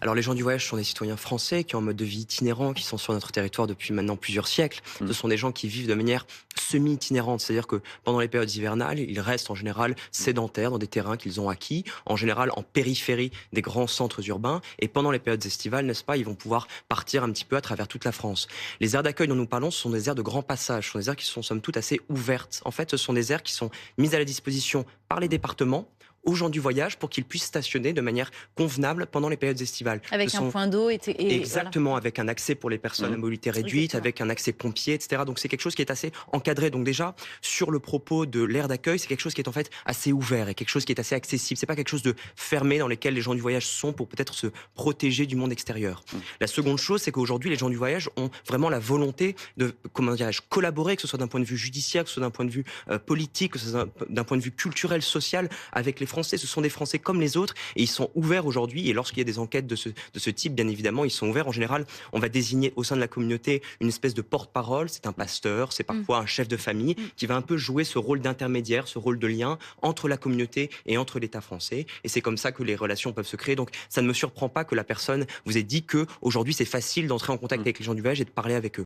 Alors les gens du voyage sont des citoyens français qui ont un mode de vie itinérant, qui sont sur notre territoire depuis maintenant plusieurs siècles. Mmh. Ce sont des gens qui vivent de manière semi-itinérante, c'est-à-dire que pendant les périodes hivernales, ils restent en général sédentaires dans des terrains qu'ils ont acquis, en général en périphérie des grands centres urbains, et pendant les périodes estivales, n'est-ce pas, ils vont pouvoir partir un petit peu à travers toute la France. Les aires d'accueil dont nous parlons, ce sont des aires de grand passage, ce sont des aires qui sont somme toute assez ouvertes. En fait, ce sont des aires qui sont mises à la disposition par les départements aux gens du voyage pour qu'ils puissent stationner de manière convenable pendant les périodes estivales. Ce Avec un sont point d'eau et voilà. exactement, avec un accès pour les personnes à Mmh. mobilité réduite, Exactement. avec un accès pompier, etc. Donc c'est quelque chose qui est assez encadré. Donc déjà, sur le propos de l'aire d'accueil, c'est quelque chose qui est en fait assez ouvert et quelque chose qui est assez accessible. C'est pas quelque chose de fermé dans lequel les gens du voyage sont pour peut-être se protéger du monde extérieur. Mmh. La seconde chose, c'est qu'aujourd'hui, les gens du voyage ont vraiment la volonté de, comment dirais-je, collaborer, que ce soit d'un point de vue judiciaire, que ce soit d'un point de vue politique, que ce soit d'un point de vue culturel, social, avec les Français. Ce sont des Français comme les autres et ils sont ouverts aujourd'hui. Et lorsqu'il y a des enquêtes de ce type, bien évidemment, ils sont ouverts. En général, on va désigner au sein de la communauté une espèce de porte-parole. C'est un pasteur, c'est Mmh. parfois un chef de famille Mmh. qui va un peu jouer ce rôle d'intermédiaire, ce rôle de lien entre la communauté et entre l'État français. Et c'est comme ça que les relations peuvent se créer. Donc, ça ne me surprend pas que la personne vous ait dit que aujourd'hui c'est facile d'entrer en contact Mmh. avec les gens du voyage et de parler avec eux.